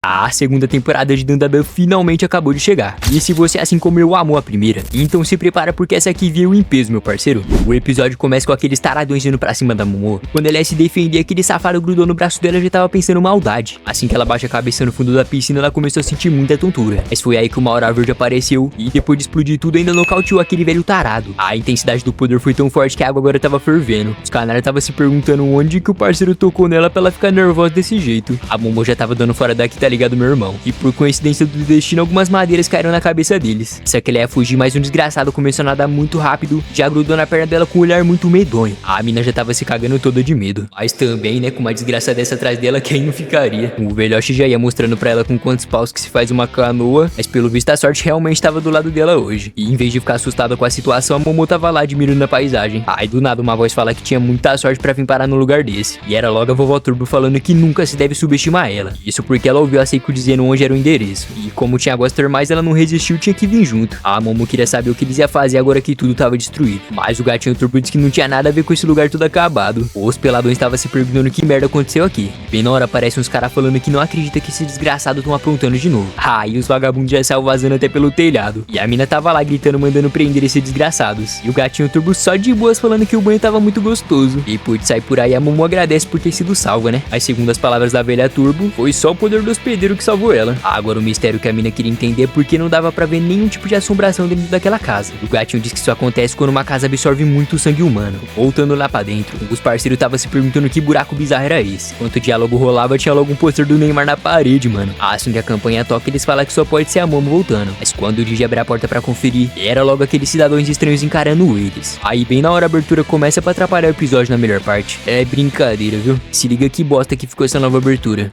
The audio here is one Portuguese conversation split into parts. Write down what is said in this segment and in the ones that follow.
A segunda temporada de Dandadan finalmente acabou de chegar. E se você, assim como eu, amou a primeira, então se prepara porque essa aqui veio em peso, meu parceiro. O episódio começa com aqueles taradões indo pra cima da Momo. Quando ela ia se defender, aquele safado grudou no braço dela e já tava pensando maldade. Assim que ela baixa a cabeça no fundo da piscina, ela começou a sentir muita tontura. Mas foi aí que uma aura verde apareceu e depois de explodir tudo ainda nocauteou aquele velho tarado. A intensidade do poder foi tão forte que a água agora tava fervendo. Os canários tava se perguntando onde que o parceiro tocou nela pra ela ficar nervosa desse jeito. A Momo já tava dando fora daqui, tá ligado, meu irmão? E por coincidência do destino, algumas madeiras caíram na cabeça deles. Só que ele ia fugir, mas um desgraçado começou a nadar muito rápido, já grudou na perna dela com um olhar muito medonho. A mina já tava se cagando toda de medo. Mas também, né, com uma desgraça dessa atrás dela, quem não ficaria? O velhote já ia mostrando pra ela com quantos paus que se faz uma canoa, mas pelo visto a sorte realmente tava do lado dela hoje. E em vez de ficar assustada com a situação, a Momo tava lá admirando a paisagem. Aí do nada uma voz fala que tinha muita sorte pra vir parar no lugar desse. E era logo a vovó Turbo falando que nunca se deve subestimar ela. Isso porque ela ouviu a Seiko dizendo onde era o endereço. E como tinha águas termais, ela não resistiu, tinha que vir junto. A Momo queria saber o que eles iam fazer agora que tudo tava destruído. Mas o gatinho Turbo disse que não tinha nada a ver com esse lugar todo acabado. Os peladões estavam se perguntando que merda aconteceu aqui. Bem na hora aparecem uns caras falando que não acredita que esses desgraçados estão aprontando de novo. E os vagabundos já saíram vazando até pelo telhado. E a mina tava lá gritando, mandando prender esses desgraçados. E o gatinho Turbo só de boas falando que o banho tava muito gostoso. E por sair por aí, a Momo agradece por ter sido salva, né? Mas segundo as palavras da velha Turbo, foi só o poder do hospedeiro que salvou ela. Agora o mistério que a mina queria entender é porque não dava pra ver nenhum tipo de assombração dentro daquela casa. O gatinho diz que isso acontece quando uma casa absorve muito sangue humano. Voltando lá pra dentro, os parceiros estavam se perguntando que buraco bizarro era esse. Enquanto o diálogo rolava, tinha logo um pôster do Neymar na parede, mano. Assim que a campanha toca, eles falam que só pode ser a Momo voltando. Mas quando o Digi abre a porta pra conferir, era logo aqueles cidadãos estranhos encarando eles. Aí bem na hora a abertura começa pra atrapalhar o episódio na melhor parte. É brincadeira, viu? Se liga que bosta que ficou essa nova abertura.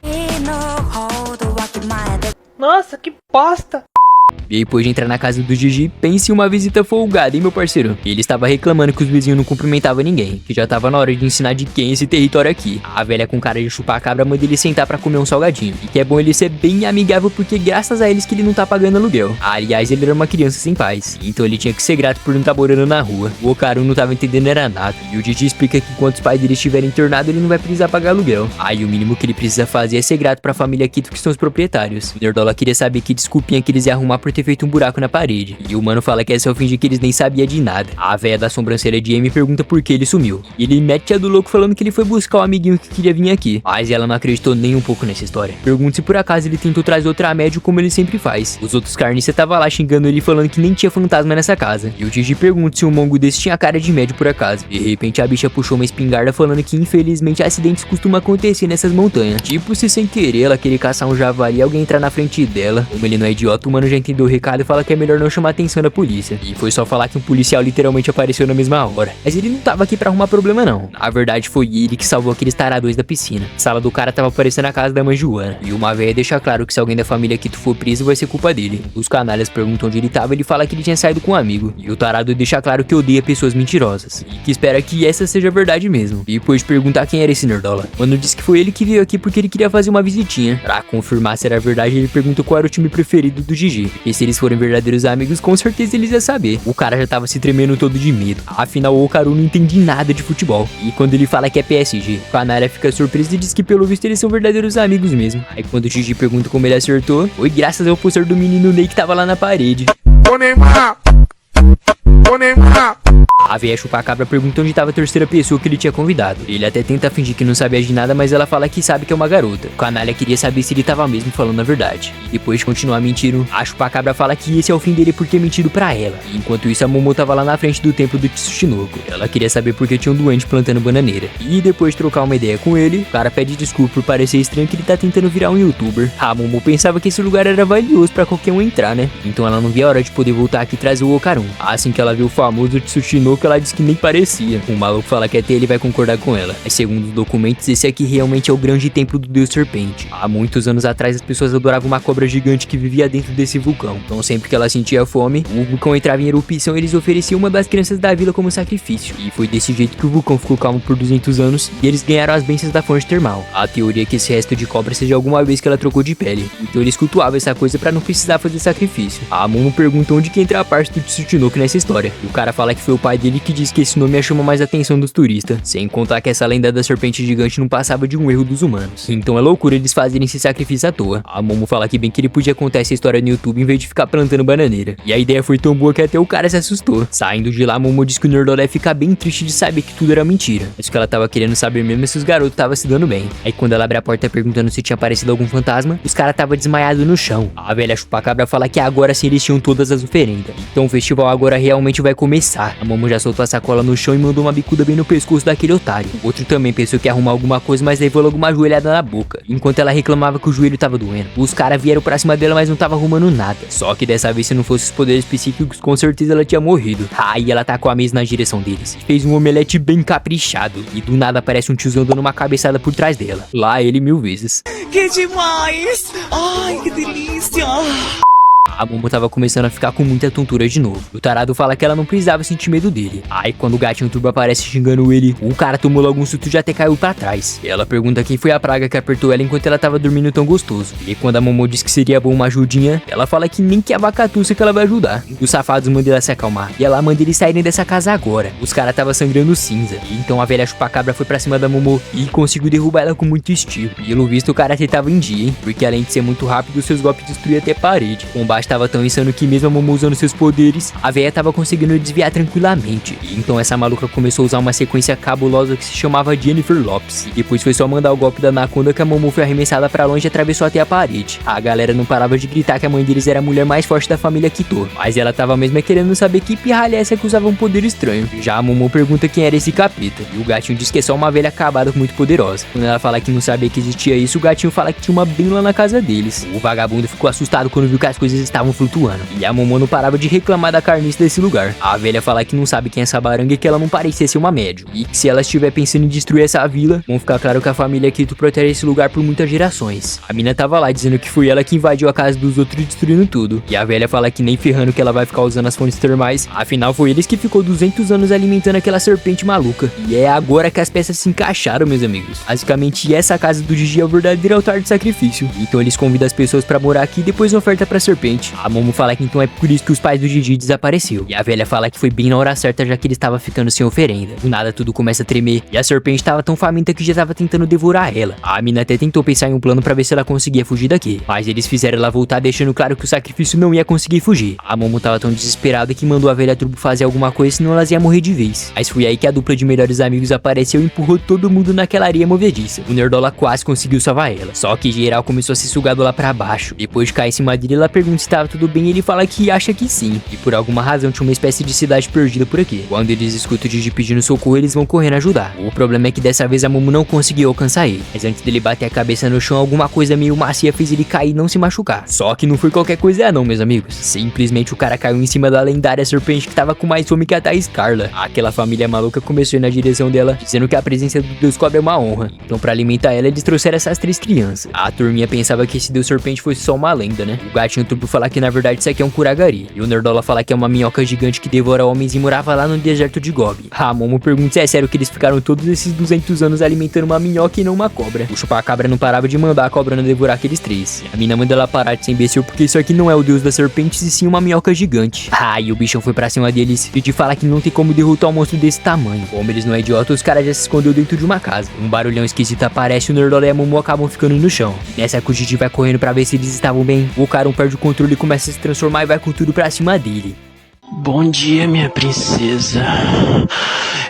Nossa, que bosta! E depois de entrar na casa do Gigi, pense em uma visita folgada, hein, meu parceiro? Ele estava reclamando que os vizinhos não cumprimentavam ninguém, que já tava na hora de ensinar de quem é esse território aqui. A velha com cara de chupar a cabra manda ele sentar pra comer um salgadinho. E que é bom ele ser bem amigável porque graças a eles que ele não tá pagando aluguel. Aliás, ele era uma criança sem pais, então ele tinha que ser grato por não tá morando na rua. O Okaru não tava entendendo era nada. E o Gigi explica que quando os pais dele estiverem internados, ele não vai precisar pagar aluguel. Aí o mínimo que ele precisa fazer é ser grato pra família Kito, que são os proprietários. O Nerdola queria saber que desculpinha que eles iam arrumar por ter feito um buraco na parede. E o mano fala que essa é o fim de que eles nem sabiam de nada. A véia da sobrancelha de Amy pergunta por que ele sumiu. E ele mete a do louco falando que ele foi buscar o amiguinho que queria vir aqui. Mas ela não acreditou nem um pouco nessa história. Pergunta se por acaso ele tentou trazer outra médio como ele sempre faz. Os outros carniças tava lá xingando ele falando que nem tinha fantasma nessa casa. E o Gigi pergunta se um mongo desse tinha cara de médio por acaso. De repente a bicha puxou uma espingarda falando que infelizmente acidentes costumam acontecer nessas montanhas. Tipo se sem querer ela querer caçar um javali e alguém entrar na frente dela. Como ele não é idiota, o mano já entendeu o recado e fala que é melhor não chamar a atenção da polícia. E foi só falar que um policial literalmente apareceu na mesma hora. Mas ele não tava aqui pra arrumar problema não. Na verdade foi ele que salvou aqueles taradões da piscina. A sala do cara tava parecendo a casa da mãe Joana. E uma véia deixa claro que se alguém da família Kito for preso vai ser culpa dele. Os canalhas perguntam onde ele tava, ele fala que ele tinha saído com um amigo. E o tarado deixa claro que odeia pessoas mentirosas. E que espera que essa seja verdade mesmo. E depois de perguntar quem era esse Nerdola, o mano disse que foi ele que veio aqui porque ele queria fazer uma visitinha. Pra confirmar se era verdade, ele perguntou qual era o time preferido do Gigi. E se eles forem verdadeiros amigos, com certeza eles iam saber. O cara já tava se tremendo todo de medo. Afinal, o Okaru não entende nada de futebol. E quando ele fala que é PSG, o Canalha fica surpreso e diz que pelo visto eles são verdadeiros amigos mesmo. Aí quando o Gigi pergunta como ele acertou, foi graças ao pôster do menino Ney que tava lá na parede. A véia chupa-cabra pergunta onde tava a terceira pessoa que ele tinha convidado. Ele até tenta fingir que não sabia de nada, mas ela fala que sabe que é uma garota. O canalha queria saber se ele tava mesmo falando a verdade. E depois de continuar mentindo, a chupa-cabra fala que esse é o fim dele por ter mentido pra ela. E enquanto isso, a Momo tava lá na frente do templo do Tsushinoko. Ela queria saber por que tinha um doente plantando bananeira. E depois de trocar uma ideia com ele, o cara pede desculpa por parecer estranho que ele tá tentando virar um youtuber. A Momo pensava que esse lugar era valioso pra qualquer um entrar, né? Então ela não via a hora de poder voltar aqui e trazer o Okaru. Assim que ela viu o famoso Tsushinoko, ela disse que nem parecia. O maluco fala que até ele vai concordar com ela. Mas segundo os documentos, esse aqui realmente é o grande templo do deus serpente. Há muitos anos atrás as pessoas adoravam uma cobra gigante que vivia dentro desse vulcão. Então sempre que ela sentia fome, o vulcão entrava em erupção e eles ofereciam uma das crianças da vila como sacrifício. E foi desse jeito que o vulcão ficou calmo por 200 anos e eles ganharam as bênçãos da fonte termal. A teoria é que esse resto de cobra seja alguma vez que ela trocou de pele. Então eles cultuavam essa coisa pra não precisar fazer sacrifício. A Momo pergunta onde que entra a parte do Tsushinoko nessa história. E o cara fala que foi o pai pai dele que diz que esse nome chama mais a atenção dos turistas, sem contar que essa lenda da serpente gigante não passava de um erro dos humanos. Então é loucura eles fazerem esse sacrifício à toa. A Momo fala que bem que ele podia contar essa história no YouTube em vez de ficar plantando bananeira. E a ideia foi tão boa que até o cara se assustou. Saindo de lá, a Momo diz que o Nerdola ia ficar bem triste de saber que tudo era mentira. Mas o que ela tava querendo saber mesmo é se os garotos estavam se dando bem. Aí quando ela abre a porta perguntando se tinha aparecido algum fantasma, os caras tava desmaiado no chão. A velha chupacabra fala que agora sim eles tinham todas as oferendas. Então o festival agora realmente vai começar. A Momo já soltou a sacola no chão e mandou uma bicuda bem no pescoço daquele otário. O outro também pensou que ia arrumar alguma coisa, mas levou logo uma joelhada na boca. Enquanto ela reclamava que o joelho tava doendo, os caras vieram pra cima dela, mas não tava arrumando nada. Só que dessa vez, se não fosse os poderes psíquicos, com certeza ela tinha morrido. Aí ela tacou a mesa na direção deles. Fez um omelete bem caprichado. E do nada aparece um tiozão dando uma cabeçada por trás dela. Lá ele 1000 vezes. Que demais! Ai, que delícia! A Momo tava começando a ficar com muita tontura de novo. O tarado fala que ela não precisava sentir medo dele. Aí quando o gatinho turbo aparece xingando ele, o cara tomou logo um susto e já até caiu pra trás. Ela pergunta quem foi a praga que apertou ela enquanto ela tava dormindo tão gostoso. E quando a Momo diz que seria bom uma ajudinha, ela fala que nem que a vacatuça que ela vai ajudar. E os safados mandam ela se acalmar. E ela manda eles saírem dessa casa agora. Os caras tava sangrando cinza. E então a velha chupacabra foi pra cima da Momo e conseguiu derrubar ela com muito estilo. Pelo visto o cara tava em dia, hein? Porque além de ser muito rápido, seus golpes destruíam até parede. O combate tava tão insano que mesmo a Momo usando seus poderes, a velha tava conseguindo desviar tranquilamente. E então essa maluca começou a usar uma sequência cabulosa que se chamava Jennifer Lopes. E depois foi só mandar o golpe da Anaconda que a Momo foi arremessada pra longe e atravessou até a parede. A galera não parava de gritar que a mãe deles era a mulher mais forte da família Quito. Mas ela tava mesmo querendo saber que pirralha é essa que usava um poder estranho. Já a Momo pergunta quem era esse capeta. E o gatinho diz que é só uma velha acabada muito poderosa. Quando ela fala que não sabia que existia isso, o gatinho fala que tinha uma bem lá na casa deles. O vagabundo ficou assustado quando viu que as coisas estavam flutuando. E a Momo não parava de reclamar da carniça desse lugar. A velha fala que não sabe quem é essa baranga e que ela não parecia ser uma médium. E que se ela estiver pensando em destruir essa vila, vão ficar claro que a família Quito protege esse lugar por muitas gerações. A mina tava lá dizendo que foi ela que invadiu a casa dos outros destruindo tudo. E a velha fala que nem ferrando que ela vai ficar usando as fontes termais. Afinal foi eles que ficou 200 anos alimentando aquela serpente maluca. E é agora que as peças se encaixaram, meus amigos. Basicamente essa casa do Gigi é o verdadeiro altar de sacrifício. Então eles convidam as pessoas pra morar aqui e depois oferta pra serpente. A Momo fala que então é por isso que os pais do Gigi desapareceu. E a velha fala que foi bem na hora certa, já que ele estava ficando sem oferenda. Do nada tudo começa a tremer e a serpente tava tão faminta que já tava tentando devorar ela. A mina até tentou pensar em um plano pra ver se ela conseguia fugir daqui, mas eles fizeram ela voltar deixando claro que o sacrifício não ia conseguir fugir. A Momo tava tão desesperada que mandou a velha turbo fazer alguma coisa, senão elas iam morrer de vez. Mas foi aí que a dupla de melhores amigos apareceu e empurrou todo mundo naquela areia movediça. O Nerdola quase conseguiu salvar ela, só que geral começou a ser sugado lá pra baixo. Depois de cair em cima dele, ela pergunta se tava tudo bem e ele fala que acha que sim. E por alguma razão tinha uma espécie de cidade perdida por aqui. Quando eles escutam o Gigi pedindo socorro, eles vão correndo ajudar. O problema é que dessa vez a Momo não conseguiu alcançar ele. Mas antes dele bater a cabeça no chão, alguma coisa meio macia fez ele cair e não se machucar. Só que não foi qualquer coisa não, meus amigos. Simplesmente o cara caiu em cima da lendária serpente que tava com mais fome que a Thaís Carla. Aquela família maluca começou a ir na direção dela, dizendo que a presença do Deus Cobra é uma honra. Então pra alimentar ela, eles trouxeram essas 3 crianças. A turminha pensava que esse Deus Serpente fosse só uma lenda, né? O gatinho turbo fala que na verdade isso aqui é um kuragari. E o Nerdola fala que é uma minhoca gigante que devora homens e morava lá no deserto de Gobi. A Momo pergunta se é sério que eles ficaram todos esses 200 anos alimentando uma minhoca e não uma cobra. O chupacabra não parava de mandar a cobra não devorar aqueles 3. A mina manda ela parar de ser imbecil porque isso aqui não é o deus das serpentes e sim uma minhoca gigante. E o bichão foi pra cima deles e te fala que não tem como derrotar um monstro desse tamanho. Como eles não é idiota, os caras já se escondeu dentro de uma casa. Um barulhão esquisito aparece e o Nerdola e a Momo acabam ficando no chão. Nessa que o Gigi vai correndo pra ver se eles estavam bem. O cara perde o controle e começa a se transformar e vai com tudo pra cima dele. Bom dia, minha princesa.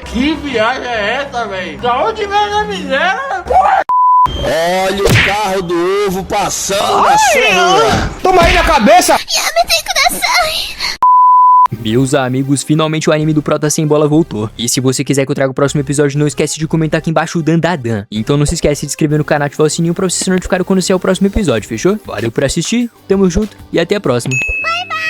Que viagem é essa, velho? Da onde vem essa miséria? Olha o carro do ovo passando na sua rua. Toma aí na cabeça! Meus amigos, finalmente o anime do Prota Sem Bola voltou. E se você quiser que eu traga o próximo episódio, não esquece de comentar aqui embaixo o Dan. Então não se esquece de se inscrever no canal e ativar o sininho pra você ser notificado quando sair o próximo episódio, fechou? Valeu por assistir, tamo junto e até a próxima. Bye bye!